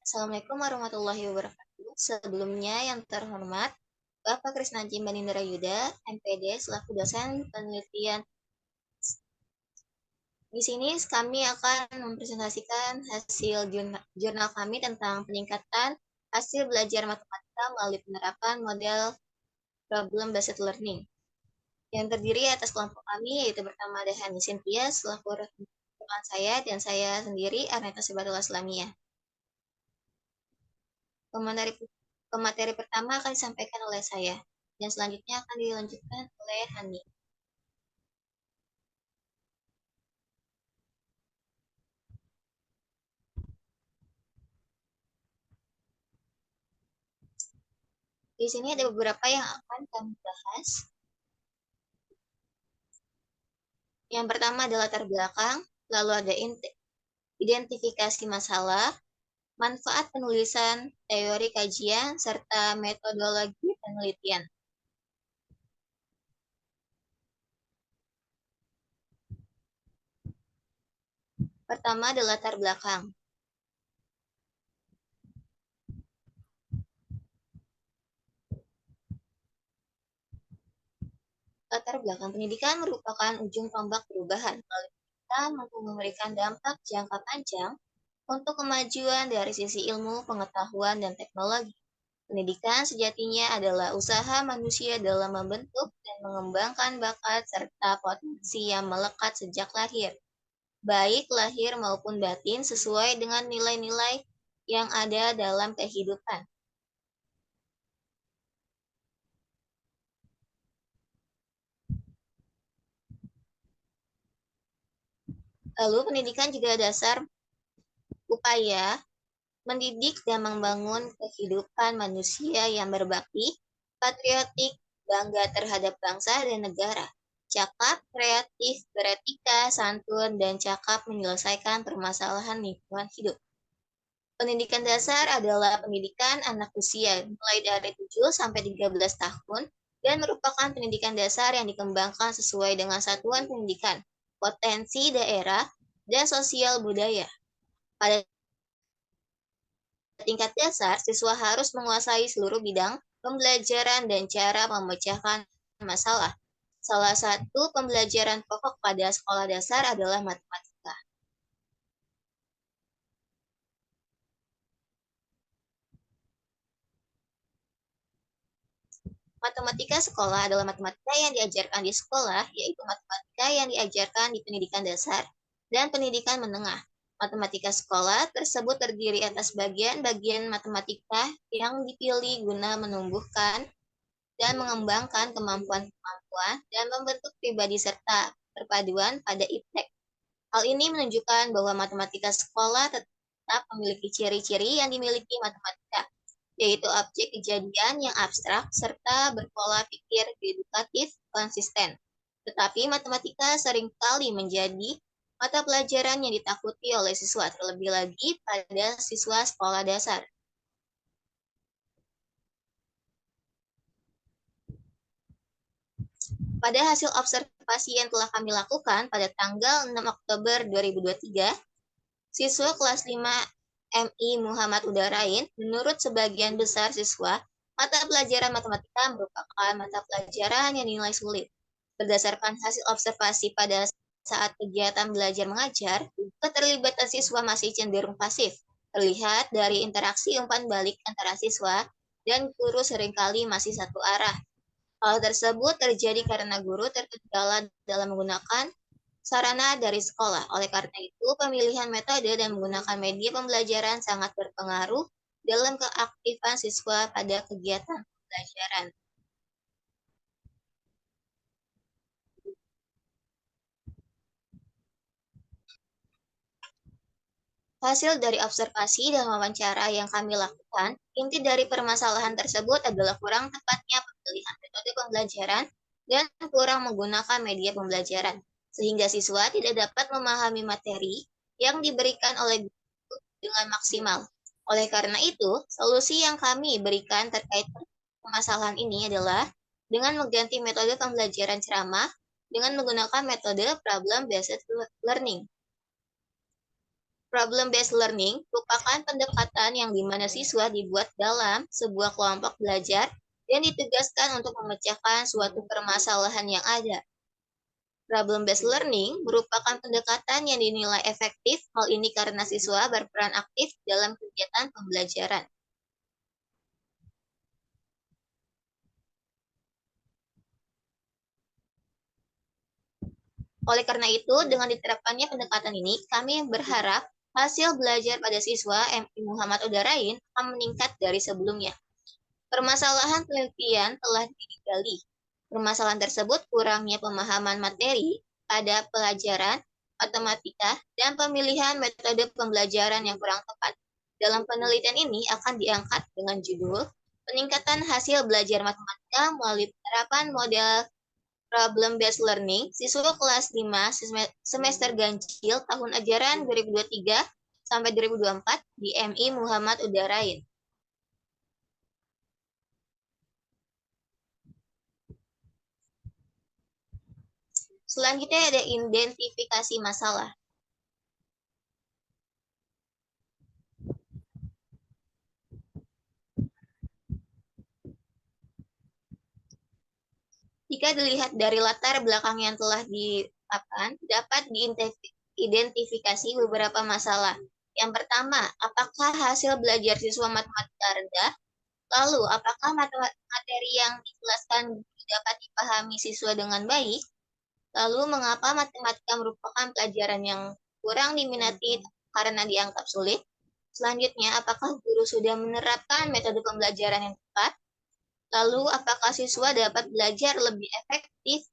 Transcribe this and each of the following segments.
Assalamualaikum warahmatullahi wabarakatuh. Sebelumnya yang terhormat, Bapak Krisnajim Banindra Yuda, MPD, selaku dosen penelitian. Di sini kami akan mempresentasikan hasil jurnal kami tentang peningkatan hasil belajar matematika melalui penerapan model problem based learning yang terdiri atas kelompok kami, yaitu pertama ada Hani Cynthia selaku rekan saya, dan saya sendiri Arneta Sibatullah Islamiyah. Pemateri pertama akan disampaikan oleh saya, dan selanjutnya akan dilanjutkan oleh Hani. Di sini ada beberapa yang akan kami bahas. Yang pertama adalah latar belakang, lalu ada identifikasi masalah, manfaat penulisan, teori kajian, serta metodologi penelitian. Pertama adalah latar belakang. Latar belakang pendidikan merupakan ujung tombak perubahan, lalu kita mampu memberikan dampak jangka panjang untuk kemajuan dari sisi ilmu, pengetahuan, dan teknologi. Pendidikan sejatinya adalah usaha manusia dalam membentuk dan mengembangkan bakat serta potensi yang melekat sejak lahir, baik lahir maupun batin sesuai dengan nilai-nilai yang ada dalam kehidupan. Lalu pendidikan juga dasar upaya mendidik dan membangun kehidupan manusia yang berbakti, patriotik, bangga terhadap bangsa dan negara, cakap, kreatif, beretika, santun, dan cakap menyelesaikan permasalahan lingkungan hidup. Pendidikan dasar adalah pendidikan anak usia mulai dari 7 sampai 13 tahun dan merupakan pendidikan dasar yang dikembangkan sesuai dengan satuan pendidikan, potensi daerah, dan sosial budaya. Pada tingkat dasar, siswa harus menguasai seluruh bidang pembelajaran dan cara memecahkan masalah. Salah satu pembelajaran pokok pada sekolah dasar adalah matematika. Matematika sekolah adalah matematika yang diajarkan di sekolah, yaitu matematika yang diajarkan di pendidikan dasar dan pendidikan menengah. Matematika sekolah tersebut terdiri atas bagian-bagian matematika yang dipilih guna menumbuhkan dan mengembangkan kemampuan-kemampuan dan membentuk pribadi serta perpaduan pada iptek. Hal ini menunjukkan bahwa matematika sekolah tetap memiliki ciri-ciri yang dimiliki matematika, yaitu objek kejadian yang abstrak serta berpola pikir edukatif konsisten. Tetapi matematika seringkali menjadi mata pelajaran yang ditakuti oleh siswa, terlebih lagi pada siswa sekolah dasar. Pada hasil observasi yang telah kami lakukan pada tanggal 6 Oktober 2023, siswa kelas 5 MI Muhammad Udarain, menurut sebagian besar siswa, mata pelajaran matematika merupakan mata pelajaran yang dinilai sulit. Berdasarkan hasil observasi pada saat kegiatan belajar mengajar, keterlibatan siswa masih cenderung pasif. Terlihat dari interaksi umpan balik antara siswa dan guru seringkali masih satu arah. Hal tersebut terjadi karena guru terkendala dalam menggunakan sarana dari sekolah. Oleh karena itu, pemilihan metode dan menggunakan media pembelajaran sangat berpengaruh dalam keaktifan siswa pada kegiatan pembelajaran. Hasil dari observasi dan wawancara yang kami lakukan, inti dari permasalahan tersebut adalah kurang tepatnya pemilihan metode pembelajaran dan kurang menggunakan media pembelajaran, sehingga siswa tidak dapat memahami materi yang diberikan oleh guru dengan maksimal. Oleh karena itu, solusi yang kami berikan terkait permasalahan ini adalah dengan mengganti metode pembelajaran ceramah dengan menggunakan metode problem based learning. Problem-based learning merupakan pendekatan yang dimana siswa dibuat dalam sebuah kelompok belajar dan ditugaskan untuk memecahkan suatu permasalahan yang ada. Problem-based learning merupakan pendekatan yang dinilai efektif, hal ini karena siswa berperan aktif dalam kegiatan pembelajaran. Oleh karena itu, dengan diterapkannya pendekatan ini, kami berharap hasil belajar pada siswa MI Muhammad Udarain akan meningkat dari sebelumnya. Permasalahan penelitian telah digali. Permasalahan tersebut kurangnya pemahaman materi pada pelajaran matematika dan pemilihan metode pembelajaran yang kurang tepat. Dalam penelitian ini akan diangkat dengan judul peningkatan hasil belajar matematika melalui penerapan model problem-based learning siswa kelas 5 semester ganjil tahun ajaran 2023 sampai 2024 di MI Muhammad Udarain. Selanjutnya ada identifikasi masalah. Jika dilihat dari latar belakang yang telah ditetapkan, dapat diidentifikasi beberapa masalah. Yang pertama, apakah hasil belajar siswa matematika rendah? Lalu, apakah materi yang dijelaskan dapat dipahami siswa dengan baik? Lalu, mengapa matematika merupakan pelajaran yang kurang diminati karena dianggap sulit? Selanjutnya, apakah guru sudah menerapkan metode pembelajaran yang tepat? Lalu, apakah siswa dapat belajar lebih efektif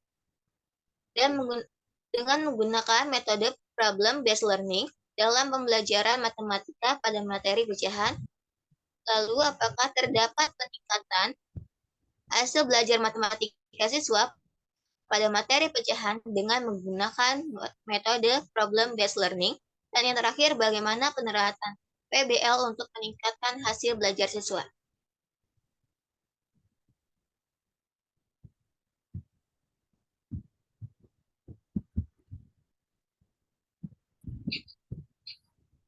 dan dengan menggunakan metode problem-based learning dalam pembelajaran matematika pada materi pecahan? Lalu, apakah terdapat peningkatan hasil belajar matematika siswa pada materi pecahan dengan menggunakan metode problem-based learning? Dan yang terakhir, bagaimana penerapan PBL untuk meningkatkan hasil belajar siswa?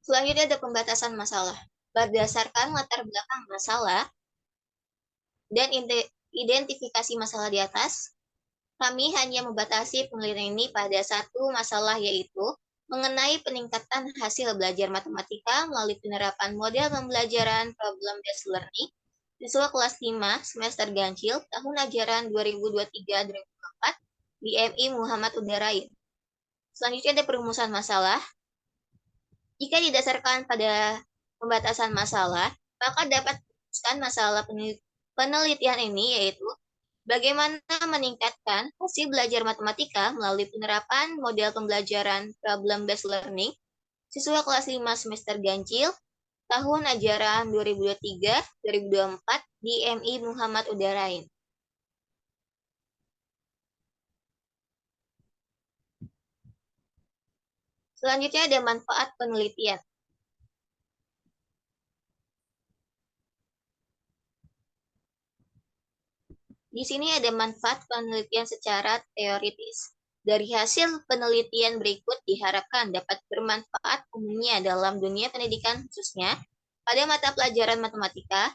Selanjutnya ada pembatasan masalah. Berdasarkan latar belakang masalah dan identifikasi masalah di atas, kami hanya membatasi penelitian ini pada satu masalah, yaitu mengenai peningkatan hasil belajar matematika melalui penerapan model pembelajaran problem-based learning siswa kelas 5 semester ganjil tahun ajaran 2023-2024 di MI Muhammad Udarain. Selanjutnya ada perumusan masalah. Jika didasarkan pada pembatasan masalah, maka dapat merumuskan masalah penelitian ini, yaitu bagaimana meningkatkan hasil belajar matematika melalui penerapan model pembelajaran problem-based learning siswa kelas 5 semester ganjil tahun ajaran 2023-2024 di MI Muhammad Udarain. Selanjutnya ada manfaat penelitian. Di sini ada manfaat penelitian secara teoritis. Dari hasil penelitian berikut diharapkan dapat bermanfaat umumnya dalam dunia pendidikan khususnya pada mata pelajaran matematika.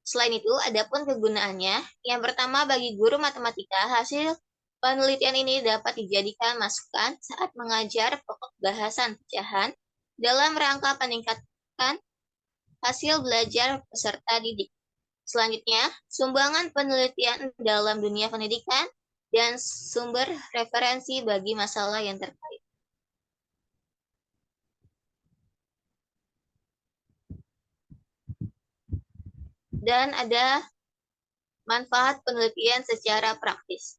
Selain itu, adapun kegunaannya, yang pertama bagi guru matematika, hasil penelitian ini dapat dijadikan masukan saat mengajar pokok bahasan pecahan dalam rangka peningkatan hasil belajar peserta didik. Selanjutnya, sumbangan penelitian dalam dunia pendidikan dan sumber referensi bagi masalah yang terkait. Dan ada manfaat penelitian secara praktis.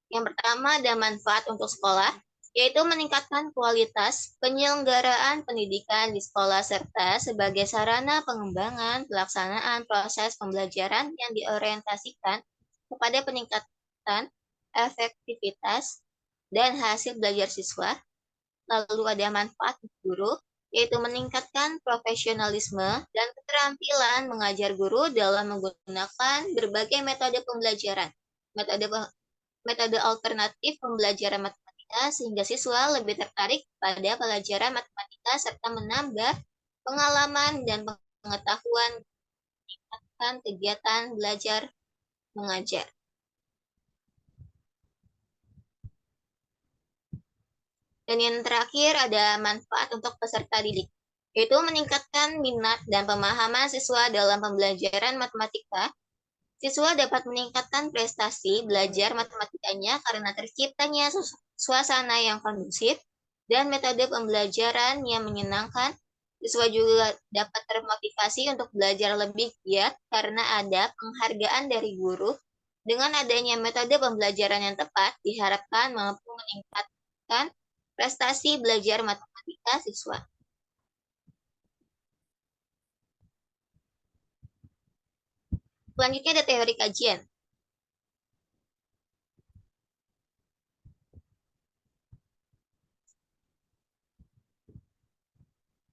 Yang pertama ada manfaat untuk sekolah, yaitu meningkatkan kualitas penyelenggaraan pendidikan di sekolah serta sebagai sarana pengembangan pelaksanaan proses pembelajaran yang diorientasikan kepada peningkatan efektivitas dan hasil belajar siswa. Lalu ada manfaat guru, yaitu meningkatkan profesionalisme dan keterampilan mengajar guru dalam menggunakan berbagai metode pembelajaran, metode alternatif pembelajaran matematika matematika sehingga siswa lebih tertarik pada pelajaran matematika serta menambah pengalaman dan pengetahuan meningkatkan kegiatan belajar mengajar. Dan yang terakhir ada manfaat untuk peserta didik, yaitu meningkatkan minat dan pemahaman siswa dalam pembelajaran matematika. Siswa dapat meningkatkan prestasi belajar matematikanya karena terciptanya suasana yang kondusif dan metode pembelajaran yang menyenangkan. Siswa juga dapat termotivasi untuk belajar lebih giat karena ada penghargaan dari guru. Dengan adanya metode pembelajaran yang tepat, diharapkan mampu meningkatkan prestasi belajar matematika siswa. Selanjutnya ada teori kajian.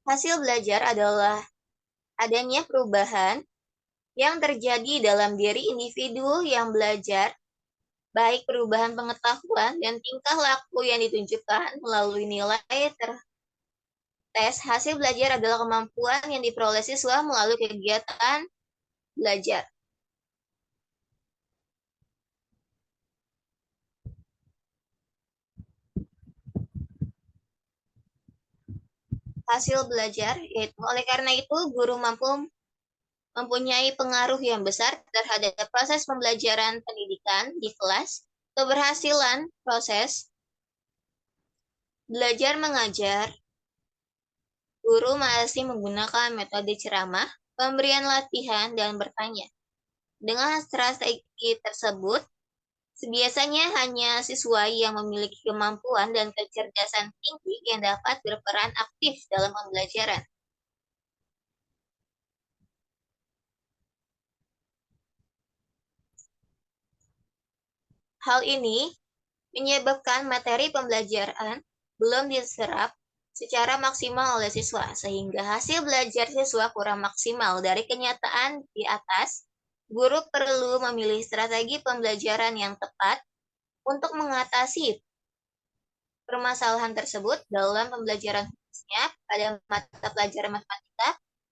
Hasil belajar adalah adanya perubahan yang terjadi dalam diri individu yang belajar, baik perubahan pengetahuan dan tingkah laku yang ditunjukkan melalui nilai tes. Hasil belajar adalah kemampuan yang diperoleh siswa melalui kegiatan belajar. Hasil belajar, yaitu oleh karena itu guru mempunyai pengaruh yang besar terhadap proses pembelajaran pendidikan di kelas. Keberhasilan proses belajar mengajar, guru masih menggunakan metode ceramah, pemberian latihan, dan bertanya. Dengan strategi tersebut, biasanya hanya siswa yang memiliki kemampuan dan kecerdasan tinggi yang dapat berperan aktif dalam pembelajaran. Hal ini menyebabkan materi pembelajaran belum diserap secara maksimal oleh siswa, sehingga hasil belajar siswa kurang maksimal. Dari kenyataan di atas, guru perlu memilih strategi pembelajaran yang tepat untuk mengatasi permasalahan tersebut. Dalam pembelajaran khususnya pada mata pelajaran matematika,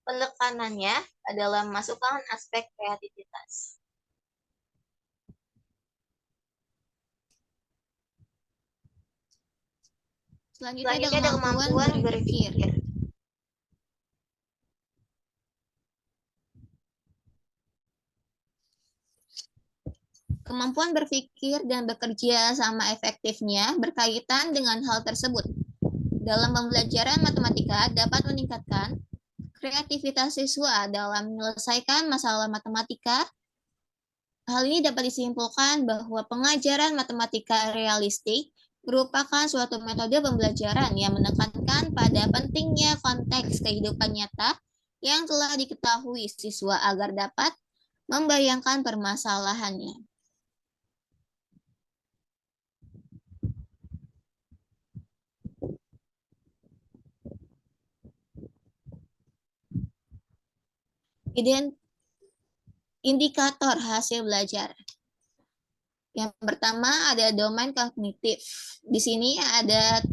penekanannya adalah memasukkan aspek kreativitas. Selanjutnya ada kemampuan berpikir. Kemampuan berpikir dan bekerja sama efektifnya berkaitan dengan hal tersebut. Dalam pembelajaran matematika dapat meningkatkan kreativitas siswa dalam menyelesaikan masalah matematika. Hal ini dapat disimpulkan bahwa pengajaran matematika realistik merupakan suatu metode pembelajaran yang menekankan pada pentingnya konteks kehidupan nyata yang telah diketahui siswa agar dapat membayangkan permasalahannya. Indikator hasil belajar. Yang pertama ada domain kognitif. Di sini ada 7,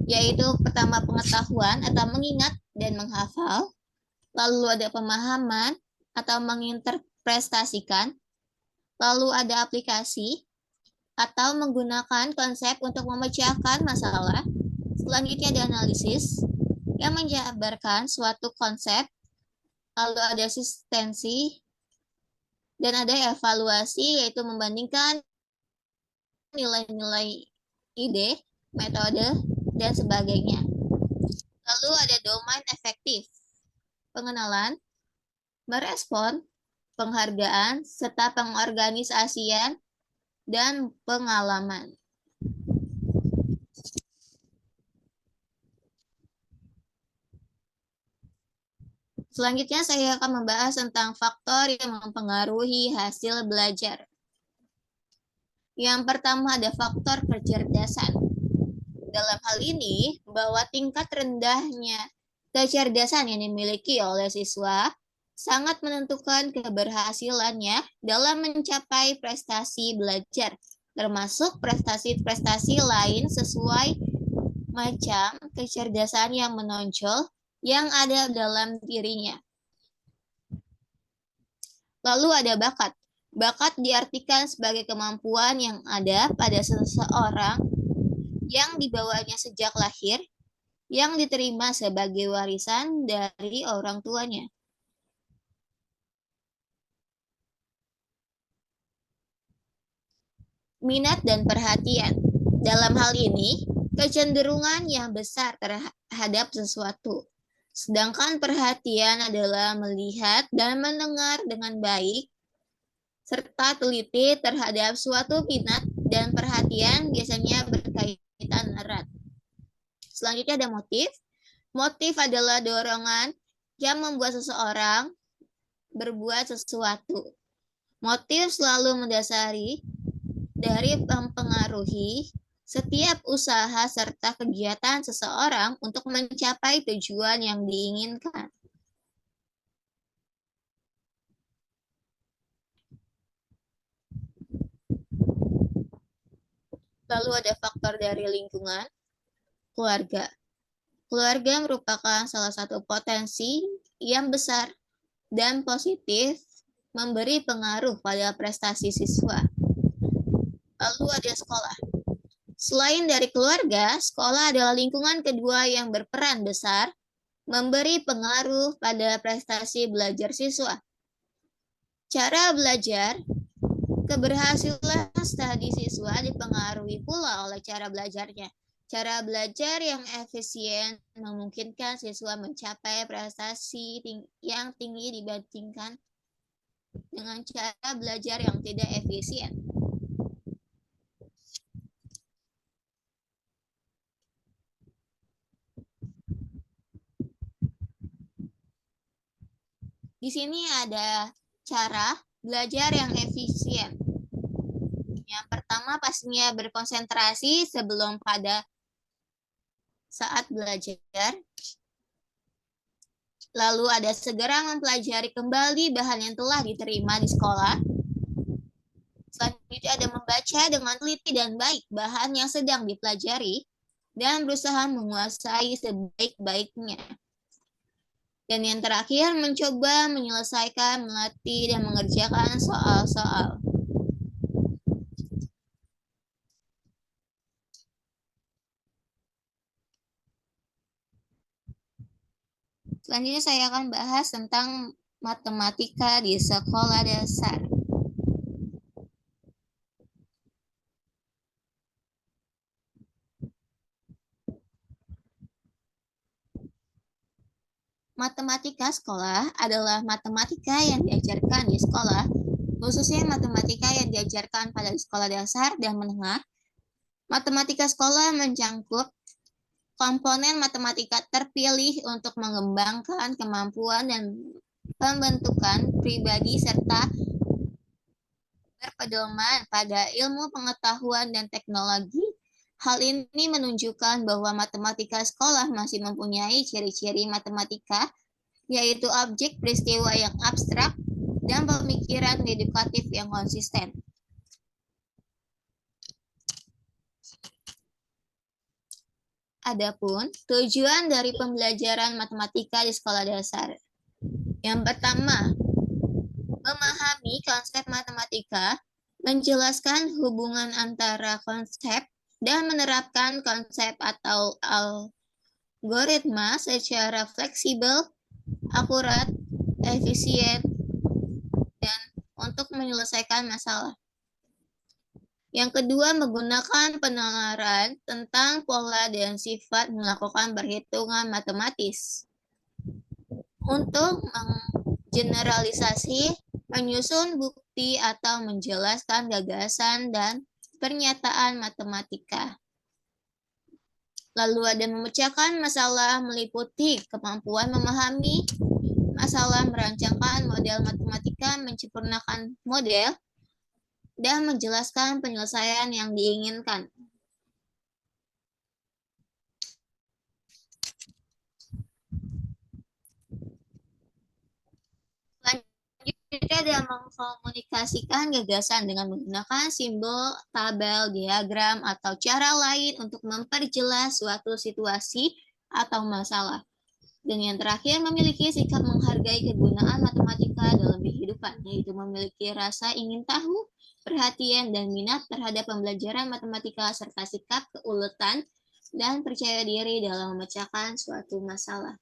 yaitu pertama pengetahuan atau mengingat dan menghafal. Lalu ada pemahaman atau menginterpretasikan. Lalu ada aplikasi atau menggunakan konsep untuk memecahkan masalah. Selanjutnya ada analisis yang menjabarkan suatu konsep. Lalu ada asistensi dan ada evaluasi, yaitu membandingkan nilai-nilai ide, metode, dan sebagainya. Lalu ada domain efektif, pengenalan, merespon, penghargaan, serta pengorganisasian, dan pengalaman. Selanjutnya saya akan membahas tentang faktor yang mempengaruhi hasil belajar. Yang pertama ada faktor kecerdasan. Dalam hal ini, bahwa tingkat rendahnya kecerdasan yang dimiliki oleh siswa sangat menentukan keberhasilannya dalam mencapai prestasi belajar. termasuk prestasi-prestasi lain sesuai macam kecerdasan yang menonjol yang ada dalam dirinya. Lalu ada bakat. Bakat diartikan sebagai kemampuan yang ada pada seseorang yang dibawanya sejak lahir, yang diterima sebagai warisan dari orang tuanya. Minat dan perhatian. Dalam hal ini, kecenderungan yang besar terhadap sesuatu. Sedangkan perhatian adalah melihat dan mendengar dengan baik, serta teliti terhadap suatu minat dan perhatian biasanya berkaitan erat. Selanjutnya ada motif. Motif adalah dorongan yang membuat seseorang berbuat sesuatu. Motif selalu mendasari dari mempengaruhi setiap usaha serta kegiatan seseorang untuk mencapai tujuan yang diinginkan. Lalu ada faktor dari lingkungan, keluarga. Keluarga merupakan salah satu potensi yang besar dan positif memberi pengaruh pada prestasi siswa. Lalu ada sekolah. Selain dari keluarga, sekolah adalah lingkungan kedua yang berperan besar memberi pengaruh pada prestasi belajar siswa. Cara belajar, keberhasilan studi siswa dipengaruhi pula oleh cara belajarnya. Cara belajar yang efisien memungkinkan siswa mencapai prestasi yang tinggi dibandingkan dengan cara belajar yang tidak efisien. Di sini ada cara belajar yang efisien. Yang pertama pastinya berkonsentrasi sebelum pada saat belajar. Lalu ada segera mempelajari kembali bahan yang telah diterima di sekolah. Selanjutnya ada membaca dengan teliti dan baik bahan yang sedang dipelajari dan berusaha menguasai sebaik-baiknya. Dan yang terakhir, mencoba menyelesaikan, melatih, dan mengerjakan soal-soal. Selanjutnya saya akan bahas tentang matematika di sekolah dasar. Matematika sekolah adalah matematika yang diajarkan di sekolah, khususnya matematika yang diajarkan pada sekolah dasar dan menengah. Matematika sekolah mencangkup komponen matematika terpilih untuk mengembangkan kemampuan dan pembentukan pribadi serta berpedoman pada ilmu pengetahuan dan teknologi. Hal ini menunjukkan bahwa matematika sekolah masih mempunyai ciri-ciri matematika, yaitu objek peristiwa yang abstrak dan pemikiran edukatif yang konsisten. Adapun tujuan dari pembelajaran matematika di sekolah dasar. Yang pertama, memahami konsep matematika, menjelaskan hubungan antara konsep, dan menerapkan konsep atau algoritma secara fleksibel, akurat, efisien, dan untuk menyelesaikan masalah. Yang kedua, menggunakan penalaran tentang pola dan sifat melakukan perhitungan matematis. Untuk menggeneralisasi, menyusun bukti atau menjelaskan gagasan dan pernyataan matematika. Lalu ada memecahkan masalah meliputi kemampuan memahami masalah, merancangkan model matematika, menyempurnakan model, dan menjelaskan penyelesaian yang diinginkan. Selanjutnya ada mengkomunikasikan gagasan dengan menggunakan simbol, tabel, diagram, atau cara lain untuk memperjelas suatu situasi atau masalah. Dan yang terakhir, memiliki sikap menghargai kegunaan matematika dalam kehidupan, yaitu memiliki rasa ingin tahu, perhatian, dan minat terhadap pembelajaran matematika, serta sikap keuletan dan percaya diri dalam memecahkan suatu masalah.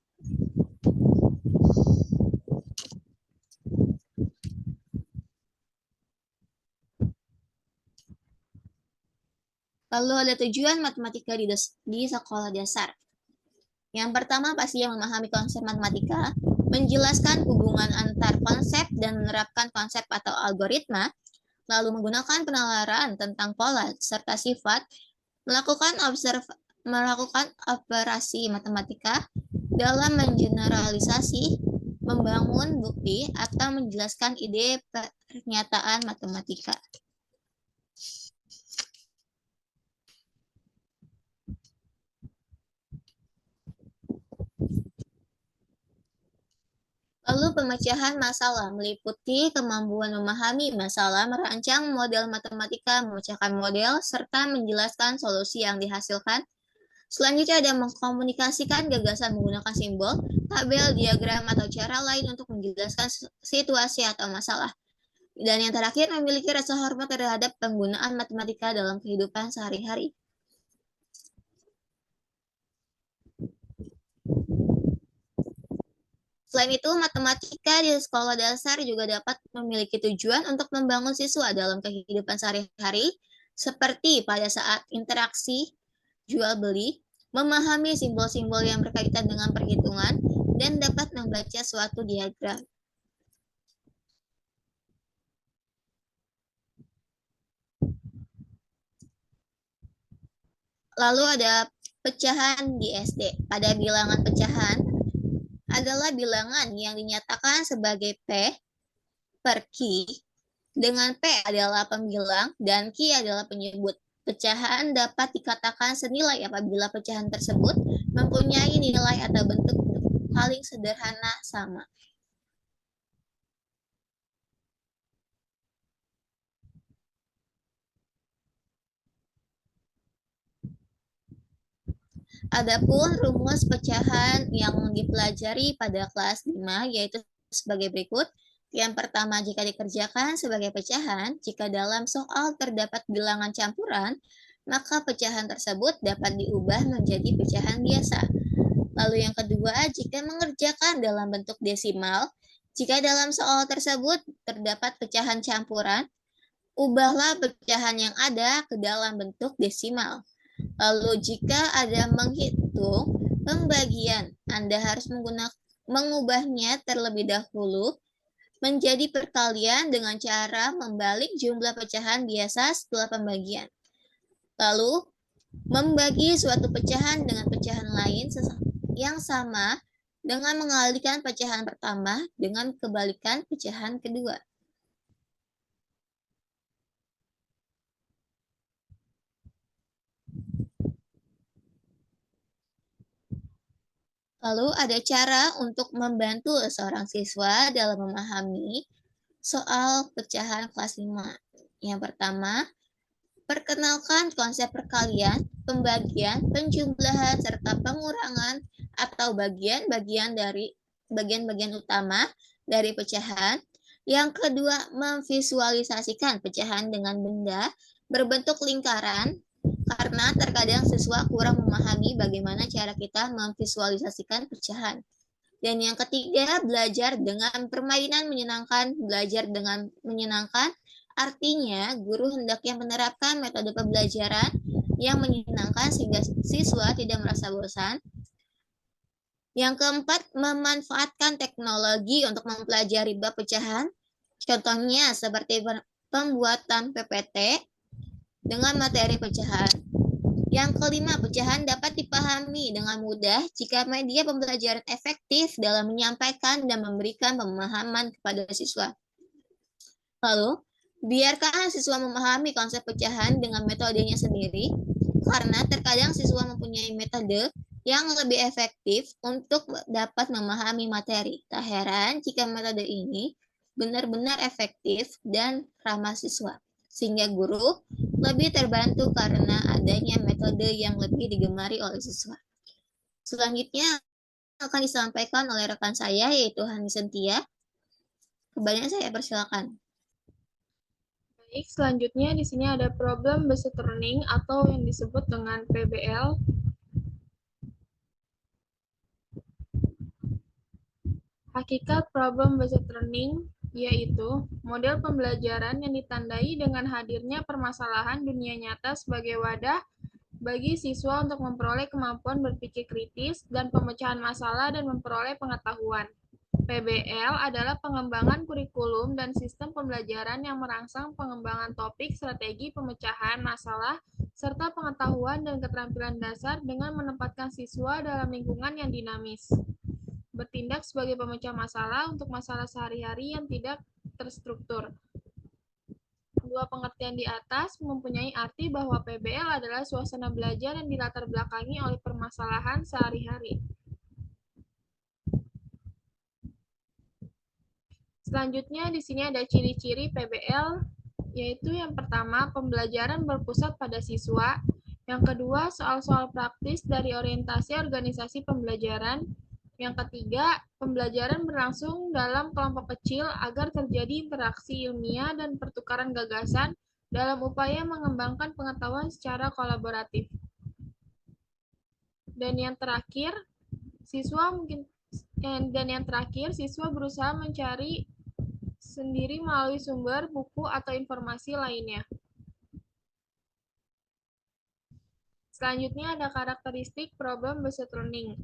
Lalu ada tujuan matematika di sekolah dasar. Yang pertama pastinya memahami konsep matematika, menjelaskan hubungan antar konsep dan menerapkan konsep atau algoritma, lalu menggunakan penalaran tentang pola serta sifat, melakukan operasi matematika dalam mengeneralisasi, membangun bukti, atau menjelaskan ide pernyataan matematika. Lalu pemecahan masalah meliputi kemampuan memahami masalah, merancang model matematika, memecahkan model, serta menjelaskan solusi yang dihasilkan. Selanjutnya ada mengkomunikasikan gagasan menggunakan simbol, tabel, diagram, atau cara lain untuk menjelaskan situasi atau masalah. Dan yang terakhir, memiliki rasa hormat terhadap penggunaan matematika dalam kehidupan sehari-hari. Selain itu, matematika di sekolah dasar juga dapat memiliki tujuan untuk membangun siswa dalam kehidupan sehari-hari, seperti pada saat interaksi, jual-beli, memahami simbol-simbol yang berkaitan dengan perhitungan, dan dapat membaca suatu diagram. Lalu ada pecahan di SD. Pada bilangan pecahan, adalah bilangan yang dinyatakan sebagai P per Q, dengan P adalah pembilang dan Q adalah penyebut. Pecahan dapat dikatakan senilai apabila pecahan tersebut mempunyai nilai atau bentuk paling sederhana sama. Adapun rumus pecahan yang dipelajari pada kelas 5 yaitu sebagai berikut. Yang pertama, jika dikerjakan sebagai pecahan, jika dalam soal terdapat bilangan campuran, maka pecahan tersebut dapat diubah menjadi pecahan biasa. Lalu yang kedua, jika mengerjakan dalam bentuk desimal, jika dalam soal tersebut terdapat pecahan campuran, ubahlah pecahan yang ada ke dalam bentuk desimal. Lalu jika ada menghitung pembagian, Anda harus mengubahnya terlebih dahulu menjadi perkalian dengan cara membalik jumlah pecahan biasa setelah pembagian. Lalu, membagi suatu pecahan dengan pecahan lain yang sama dengan mengalihkan pecahan pertama dengan kebalikan pecahan kedua. Lalu ada cara untuk membantu seorang siswa dalam memahami soal pecahan kelas 5. Yang pertama, perkenalkan konsep perkalian, pembagian, penjumlahan, serta pengurangan atau bagian-bagian utama dari pecahan. Yang kedua, memvisualisasikan pecahan dengan benda berbentuk lingkaran, karena terkadang siswa kurang memahami bagaimana cara kita memvisualisasikan pecahan. Dan yang ketiga, belajar dengan permainan menyenangkan. Belajar dengan menyenangkan artinya guru hendaknya menerapkan metode pembelajaran yang menyenangkan sehingga siswa tidak merasa bosan. Yang keempat, memanfaatkan teknologi untuk mempelajari bab pecahan. Contohnya seperti pembuatan PPT dengan materi pecahan. Yang kelima, pecahan dapat dipahami dengan mudah jika media pembelajaran efektif dalam menyampaikan dan memberikan pemahaman kepada siswa. Lalu, biarkan siswa memahami konsep pecahan dengan metodenya sendiri, karena terkadang siswa mempunyai metode yang lebih efektif untuk dapat memahami materi. Tak heran jika metode ini benar-benar efektif dan ramah siswa, sehingga guru lebih terbantu karena adanya metode yang lebih digemari oleh siswa. Selanjutnya akan disampaikan oleh rekan saya, yaitu Hani Sentia. Kebanyakan saya persilakan. Baik, selanjutnya di sini ada problem based learning atau yang disebut dengan PBL. Hakikat problem based learning yaitu model pembelajaran yang ditandai dengan hadirnya permasalahan dunia nyata sebagai wadah bagi siswa untuk memperoleh kemampuan berpikir kritis dan pemecahan masalah dan memperoleh pengetahuan. PBL adalah pengembangan kurikulum dan sistem pembelajaran yang merangsang pengembangan topik, strategi pemecahan masalah, serta pengetahuan dan keterampilan dasar dengan menempatkan siswa dalam lingkungan yang dinamis. Bertindak sebagai pemecah masalah untuk masalah sehari-hari yang tidak terstruktur. Dua pengertian di atas mempunyai arti bahwa PBL adalah suasana belajar yang dilatar belakangi oleh permasalahan sehari-hari. Selanjutnya di sini ada ciri-ciri PBL, yaitu yang pertama pembelajaran berpusat pada siswa, yang kedua soal-soal praktis dari orientasi organisasi pembelajaran, yang ketiga pembelajaran berlangsung dalam kelompok kecil agar terjadi interaksi ilmiah dan pertukaran gagasan dalam upaya mengembangkan pengetahuan secara kolaboratif. Dan yang terakhir, siswa berusaha mencari sendiri melalui sumber, buku, atau informasi lainnya. Selanjutnya ada karakteristik problem based learning.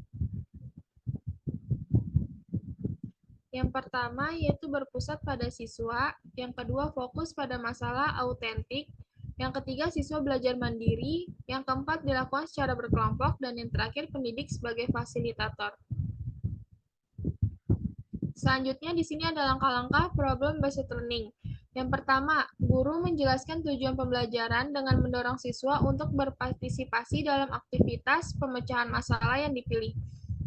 Yang pertama yaitu berpusat pada siswa, yang kedua fokus pada masalah autentik, yang ketiga siswa belajar mandiri, yang keempat dilakukan secara berkelompok, dan yang terakhir pendidik sebagai fasilitator. Selanjutnya di sini ada langkah-langkah problem based learning. Yang pertama, guru menjelaskan tujuan pembelajaran dengan mendorong siswa untuk berpartisipasi dalam aktivitas pemecahan masalah yang dipilih.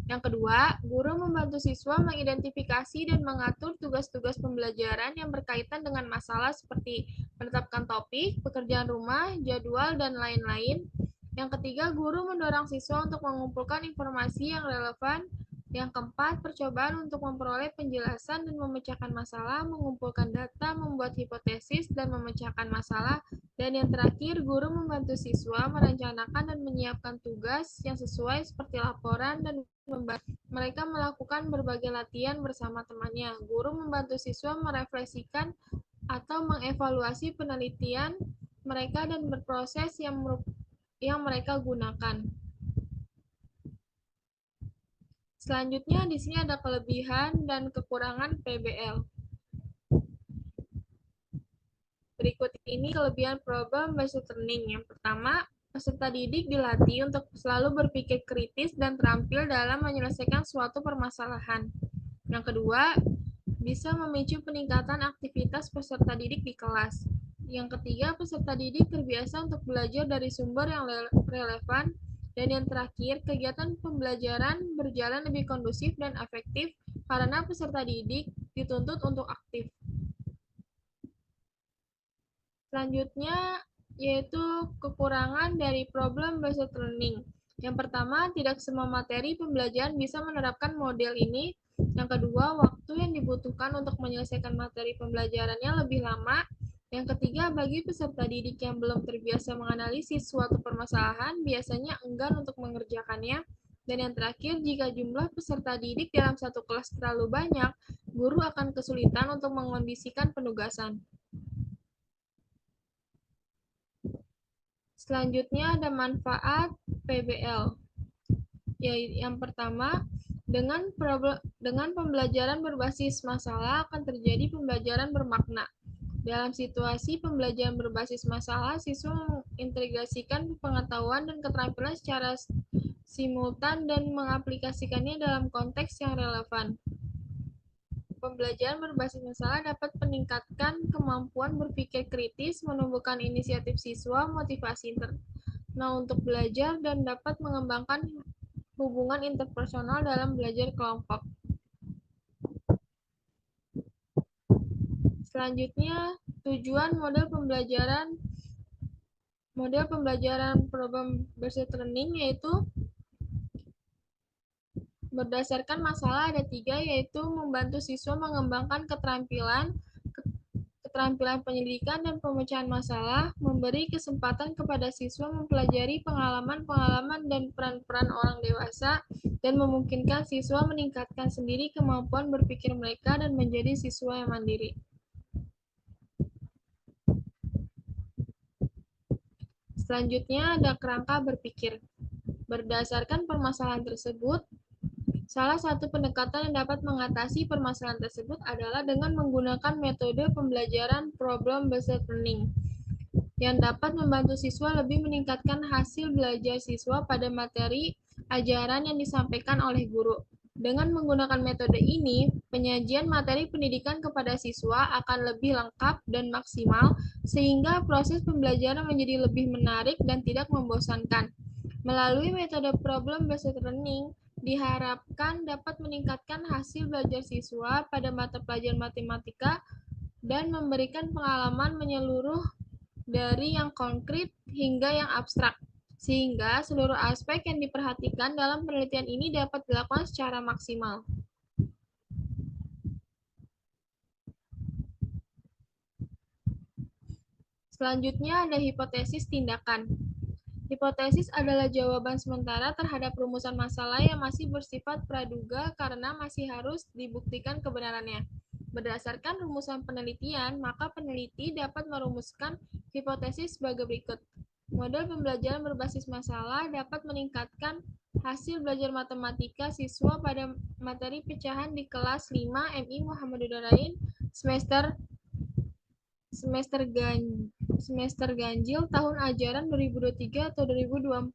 Yang kedua, guru membantu siswa mengidentifikasi dan mengatur tugas-tugas pembelajaran yang berkaitan dengan masalah seperti menetapkan topik, pekerjaan rumah, jadwal, dan lain-lain. Yang ketiga, guru mendorong siswa untuk mengumpulkan informasi yang relevan. Yang keempat, percobaan untuk memperoleh penjelasan dan memecahkan masalah, mengumpulkan data, membuat hipotesis, dan memecahkan masalah. Dan yang terakhir, guru membantu siswa merencanakan dan menyiapkan tugas yang sesuai seperti laporan dan membantu mereka melakukan berbagai latihan bersama temannya. Guru membantu siswa merefleksikan atau mengevaluasi penelitian mereka dan berproses yang mereka gunakan. Selanjutnya di sini ada kelebihan dan kekurangan PBL. Berikut ini kelebihan problem based learning. Yang pertama, peserta didik dilatih untuk selalu berpikir kritis dan terampil dalam menyelesaikan suatu permasalahan. Yang kedua, bisa memicu peningkatan aktivitas peserta didik di kelas. Yang ketiga, peserta didik terbiasa untuk belajar dari sumber yang relevan. Dan yang terakhir, kegiatan pembelajaran berjalan lebih kondusif dan efektif karena peserta didik dituntut untuk aktif. Selanjutnya, yaitu kekurangan dari problem based learning. Yang pertama, tidak semua materi pembelajaran bisa menerapkan model ini. Yang kedua, waktu yang dibutuhkan untuk menyelesaikan materi pembelajarannya lebih lama. Yang ketiga, bagi peserta didik yang belum terbiasa menganalisis suatu permasalahan, biasanya enggan untuk mengerjakannya. Dan yang terakhir, jika jumlah peserta didik dalam satu kelas terlalu banyak, guru akan kesulitan untuk mengondisikan penugasan. Selanjutnya ada manfaat PBL. Yang pertama, dengan pembelajaran berbasis masalah akan terjadi pembelajaran bermakna. Dalam situasi pembelajaran berbasis masalah, siswa mengintegrasikan pengetahuan dan keterampilan secara simultan dan mengaplikasikannya dalam konteks yang relevan. Pembelajaran berbasis masalah dapat meningkatkan kemampuan berpikir kritis, menumbuhkan inisiatif siswa, motivasi internal untuk belajar, dan dapat mengembangkan hubungan interpersonal dalam belajar kelompok. Selanjutnya, tujuan model pembelajaran problem based learning yaitu berdasarkan masalah ada 3, yaitu membantu siswa mengembangkan keterampilan penyelidikan dan pemecahan masalah, memberi kesempatan kepada siswa mempelajari pengalaman-pengalaman dan peran-peran orang dewasa, dan memungkinkan siswa meningkatkan sendiri kemampuan berpikir mereka dan menjadi siswa yang mandiri. Selanjutnya ada kerangka berpikir. Berdasarkan permasalahan tersebut, salah satu pendekatan yang dapat mengatasi permasalahan tersebut adalah dengan menggunakan metode pembelajaran problem-based learning yang dapat membantu siswa lebih meningkatkan hasil belajar siswa pada materi ajaran yang disampaikan oleh guru. Dengan menggunakan metode ini, penyajian materi pendidikan kepada siswa akan lebih lengkap dan maksimal, sehingga proses pembelajaran menjadi lebih menarik dan tidak membosankan. Melalui metode problem-based learning, diharapkan dapat meningkatkan hasil belajar siswa pada mata pelajaran matematika dan memberikan pengalaman menyeluruh dari yang konkret hingga yang abstrak, sehingga seluruh aspek yang diperhatikan dalam penelitian ini dapat dilakukan secara maksimal. Selanjutnya ada hipotesis tindakan. Hipotesis adalah jawaban sementara terhadap rumusan masalah yang masih bersifat praduga karena masih harus dibuktikan kebenarannya. Berdasarkan rumusan penelitian, maka peneliti dapat merumuskan hipotesis sebagai berikut. Model pembelajaran berbasis masalah dapat meningkatkan hasil belajar matematika siswa pada materi pecahan di kelas 5 MI Muhammad Udarain semester ganjil tahun ajaran 2023 atau 2024.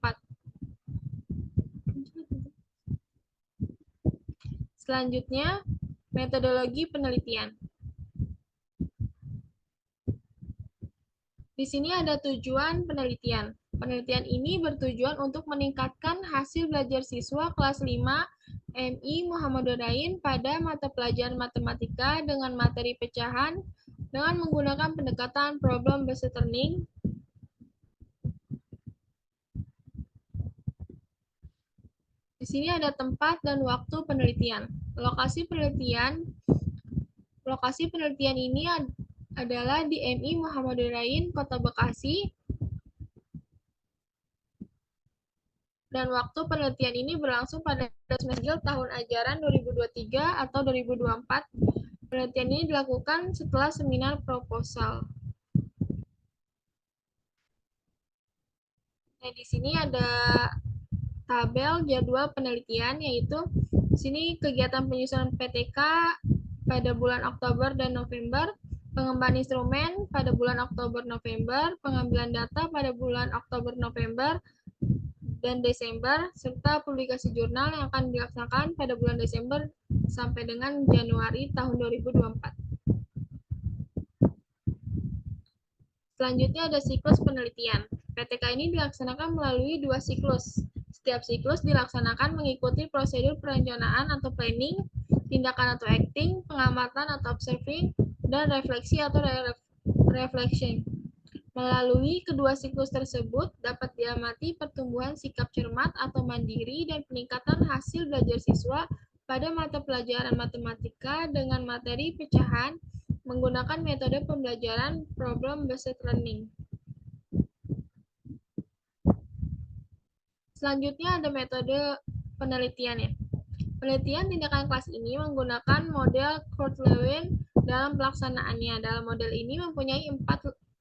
Selanjutnya, metodologi penelitian. Di sini ada tujuan penelitian. Penelitian ini bertujuan untuk meningkatkan hasil belajar siswa kelas 5 MI Muhammad Udarain pada mata pelajaran matematika dengan materi pecahan dengan menggunakan pendekatan problem-based learning. Di sini ada tempat dan waktu penelitian. Lokasi penelitian ini adalah di MI Muhammad Udarain, Kota Bekasi. Dan waktu penelitian ini berlangsung pada semester tahun ajaran 2023 atau 2024. Penelitian ini dilakukan setelah seminar proposal. Nah, di sini ada tabel jadwal penelitian, yaitu di sini kegiatan penyusunan PTK pada bulan Oktober dan November, pengembangan instrumen pada bulan Oktober-November, pengambilan data pada bulan Oktober-November dan Desember, serta publikasi jurnal yang akan dilaksanakan pada bulan Desember sampai dengan Januari tahun 2024. Selanjutnya ada siklus penelitian. PTK ini dilaksanakan melalui 2 siklus. Setiap siklus dilaksanakan mengikuti prosedur perencanaan atau planning, tindakan atau acting, pengamatan atau observing, dan refleksi atau reflection. Melalui kedua siklus tersebut, dapat diamati pertumbuhan sikap cermat atau mandiri dan peningkatan hasil belajar siswa pada mata pelajaran matematika dengan materi pecahan menggunakan metode pembelajaran problem-based learning. Selanjutnya ada metode penelitian ya. Penelitian tindakan kelas ini menggunakan model Kurt-Lewin dalam pelaksanaannya. Dalam model ini mempunyai 4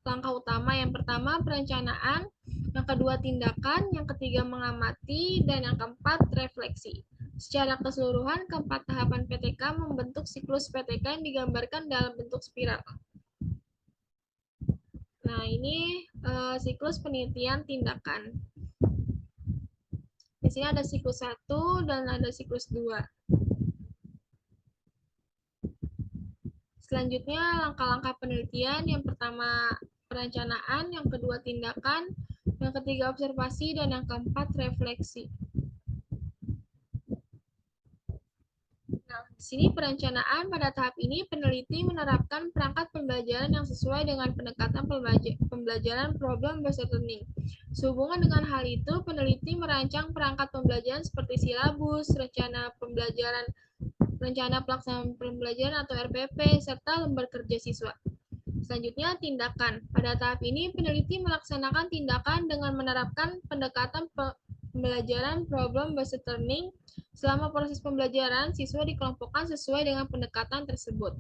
langkah utama. Yang pertama perencanaan, yang kedua tindakan, yang ketiga mengamati, dan yang keempat refleksi. Secara keseluruhan, keempat tahapan PTK membentuk siklus PTK yang digambarkan dalam bentuk spiral. Nah, ini siklus penelitian tindakan. Di sini ada siklus 1 dan ada siklus 2. Selanjutnya, langkah-langkah penelitian. Yang pertama, perencanaan. Yang kedua, tindakan. Yang ketiga, observasi. Dan yang keempat, refleksi. Nah, di Di sini perencanaan pada tahap ini peneliti menerapkan perangkat pembelajaran yang sesuai dengan pendekatan pembelajaran problem-based learning. Sehubungan dengan hal itu, peneliti merancang perangkat pembelajaran seperti silabus, rencana pelaksanaan pembelajaran atau RPP, serta lembar kerja siswa. Selanjutnya, tindakan. Pada tahap ini, peneliti melaksanakan tindakan dengan menerapkan pendekatan pembelajaran problem-based learning. Selama proses pembelajaran, siswa dikelompokkan sesuai dengan pendekatan tersebut.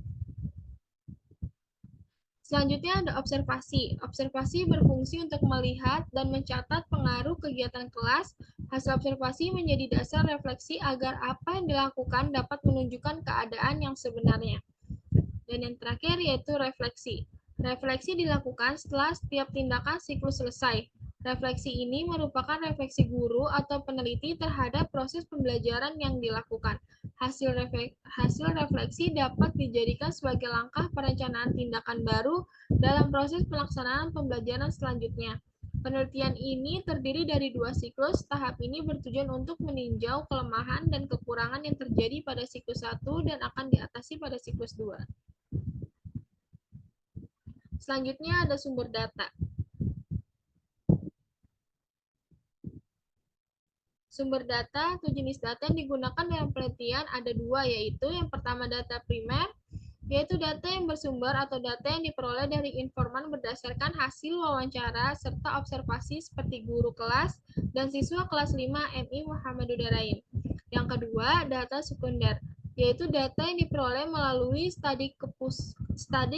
Selanjutnya ada observasi. Observasi berfungsi untuk melihat dan mencatat pengaruh kegiatan kelas. Hasil observasi menjadi dasar refleksi agar apa yang dilakukan dapat menunjukkan keadaan yang sebenarnya. Dan yang terakhir yaitu refleksi. Refleksi dilakukan setelah setiap tindakan siklus selesai. Refleksi ini merupakan refleksi guru atau peneliti terhadap proses pembelajaran yang dilakukan. Hasil refleksi dapat dijadikan sebagai langkah perencanaan tindakan baru dalam proses pelaksanaan pembelajaran selanjutnya. Penelitian ini terdiri dari 2 siklus. Tahap ini bertujuan untuk meninjau kelemahan dan kekurangan yang terjadi pada siklus 1 dan akan diatasi pada siklus 2. Selanjutnya ada sumber data. Sumber data atau jenis data yang digunakan dalam penelitian ada 2, yaitu yang pertama data primer, yaitu data yang bersumber atau data yang diperoleh dari informan berdasarkan hasil wawancara serta observasi seperti guru kelas dan siswa kelas 5 MI Muhammad Udarain. Yang kedua, data sekunder, yaitu data yang diperoleh melalui studi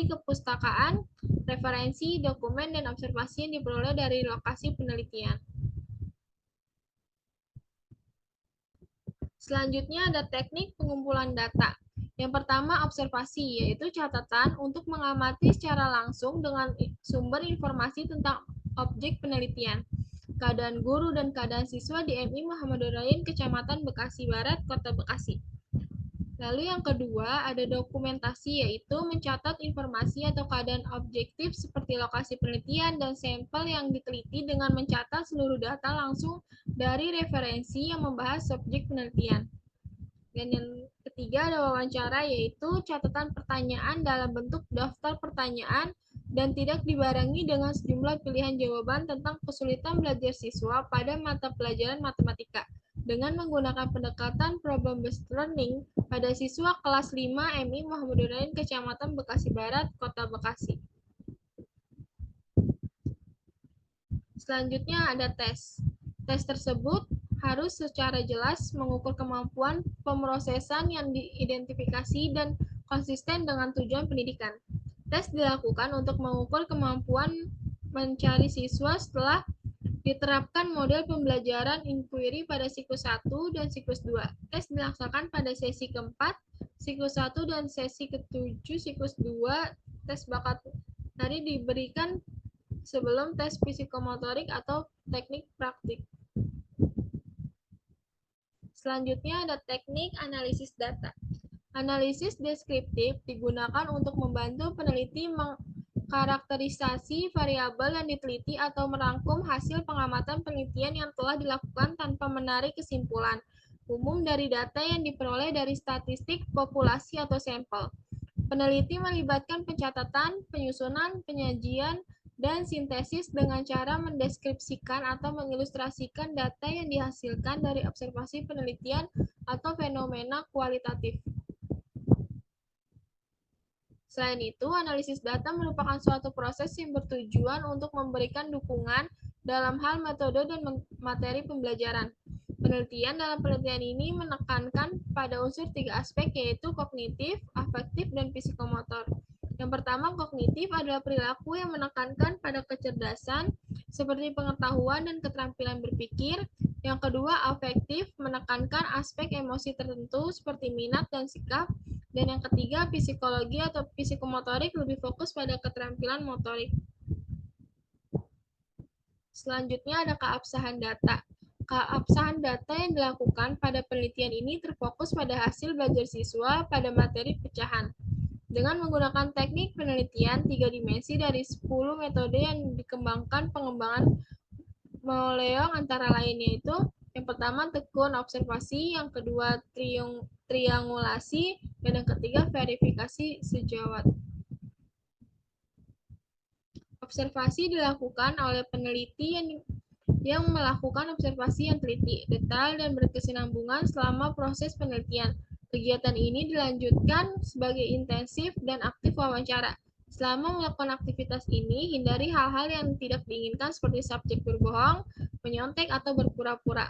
kepustakaan, referensi, dokumen, dan observasi yang diperoleh dari lokasi penelitian. Selanjutnya ada teknik pengumpulan data. Yang pertama observasi, yaitu catatan untuk mengamati secara langsung dengan sumber informasi tentang objek penelitian. Keadaan guru dan keadaan siswa di MI Muhammad Udarain, Kecamatan Bekasi Barat, Kota Bekasi. Lalu yang kedua ada dokumentasi, yaitu mencatat informasi atau keadaan objektif seperti lokasi penelitian dan sampel yang diteliti dengan mencatat seluruh data langsung dari referensi yang membahas subjek penelitian. Dan yang ketiga ada wawancara, yaitu catatan pertanyaan dalam bentuk daftar pertanyaan dan tidak dibarengi dengan sejumlah pilihan jawaban tentang kesulitan belajar siswa pada mata pelajaran matematika dengan menggunakan pendekatan problem-based learning pada siswa kelas 5 MI Muhammad Udarain, Kecamatan Bekasi Barat, Kota Bekasi. Selanjutnya ada tes. Tes tersebut harus secara jelas mengukur kemampuan pemrosesan yang diidentifikasi dan konsisten dengan tujuan pendidikan. Tes dilakukan untuk mengukur kemampuan mencari siswa setelah diterapkan model pembelajaran inquiry pada siklus 1 dan siklus 2. Tes dilaksanakan pada sesi keempat, siklus 1 dan sesi ke-7, siklus 2. Tes bakat tadi diberikan sebelum tes psikomotorik atau teknik praktik. Selanjutnya ada teknik analisis data. Analisis deskriptif digunakan untuk membantu peneliti mengkarakterisasi variabel yang diteliti atau merangkum hasil pengamatan penelitian yang telah dilakukan tanpa menarik kesimpulan umum dari data yang diperoleh dari statistik populasi atau sampel. Peneliti melibatkan pencatatan, penyusunan, penyajian, dan sintesis dengan cara mendeskripsikan atau mengilustrasikan data yang dihasilkan dari observasi penelitian atau fenomena kualitatif. Selain itu, analisis data merupakan suatu proses yang bertujuan untuk memberikan dukungan dalam hal metode dan materi pembelajaran. Penelitian dalam penelitian ini menekankan pada unsur 3 aspek, yaitu kognitif, afektif, dan psikomotor. Yang pertama, kognitif adalah perilaku yang menekankan pada kecerdasan, seperti pengetahuan dan keterampilan berpikir. Yang kedua, afektif, menekankan aspek emosi tertentu, seperti minat dan sikap. Dan yang ketiga, psikologi atau psikomotorik, lebih fokus pada keterampilan motorik. Selanjutnya ada keabsahan data. Keabsahan data yang dilakukan pada penelitian ini terfokus pada hasil belajar siswa pada materi pecahan. Dengan menggunakan teknik penelitian 3 dimensi dari 10 metode yang dikembangkan pengembangan Mauleong antara lain yaitu yang pertama tekun observasi, yang kedua triangulasi, Dan yang ketiga, verifikasi sejawat. Observasi dilakukan oleh peneliti yang melakukan observasi yang teliti, detail, dan berkesinambungan selama proses penelitian. Kegiatan ini dilanjutkan sebagai intensif dan aktif wawancara. Selama melakukan aktivitas ini, hindari hal-hal yang tidak diinginkan seperti subjek berbohong, menyontek, atau berpura-pura.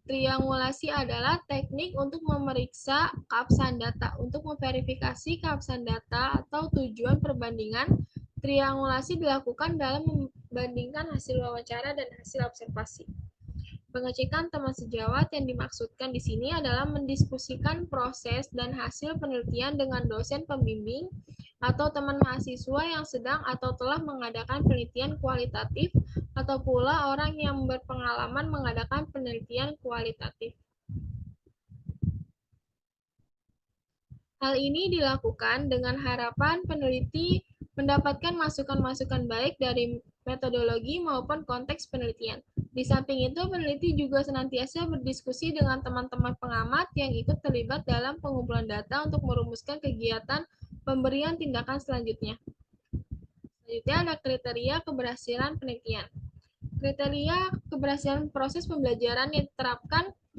Triangulasi adalah teknik untuk memeriksa keabsahan data. Untuk memverifikasi keabsahan data atau tujuan perbandingan, triangulasi dilakukan dalam membandingkan hasil wawancara dan hasil observasi. Pengecekan teman sejawat yang dimaksudkan di sini adalah mendiskusikan proses dan hasil penelitian dengan dosen pembimbing atau teman mahasiswa yang sedang atau telah mengadakan penelitian kualitatif atau pula orang yang berpengalaman mengadakan penelitian kualitatif. Hal ini dilakukan dengan harapan peneliti mendapatkan masukan-masukan baik dari metodologi maupun konteks penelitian. Di samping itu, peneliti juga senantiasa berdiskusi dengan teman-teman pengamat yang ikut terlibat dalam pengumpulan data untuk merumuskan kegiatan pemberian tindakan selanjutnya. Selanjutnya ada kriteria keberhasilan penelitian. Kriteria keberhasilan proses pembelajaran yang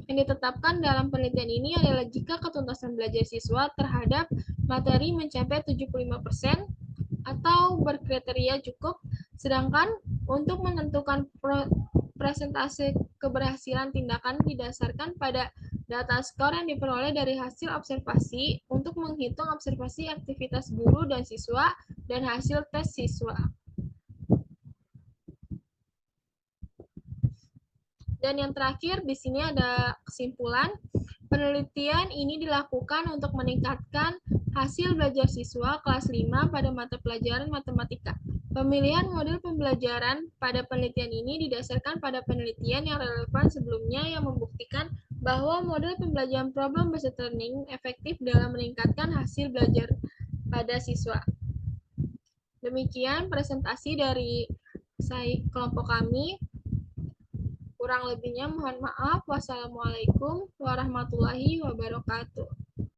ditetapkan dalam penelitian ini adalah jika ketuntasan belajar siswa terhadap materi mencapai 75% atau berkriteria cukup, sedangkan untuk menentukan presentase keberhasilan tindakan didasarkan pada data skor yang diperoleh dari hasil observasi untuk menghitung observasi aktivitas guru dan siswa dan hasil tes siswa. Dan yang terakhir, di sini ada kesimpulan. Penelitian ini dilakukan untuk meningkatkan hasil belajar siswa kelas 5 pada mata pelajaran matematika. Pemilihan model pembelajaran pada penelitian ini didasarkan pada penelitian yang relevan sebelumnya yang membuktikan bahwa model pembelajaran problem-based learning efektif dalam meningkatkan hasil belajar pada siswa. Demikian presentasi dari kelompok kami. Kurang lebihnya mohon maaf. Wassalamualaikum warahmatullahi wabarakatuh.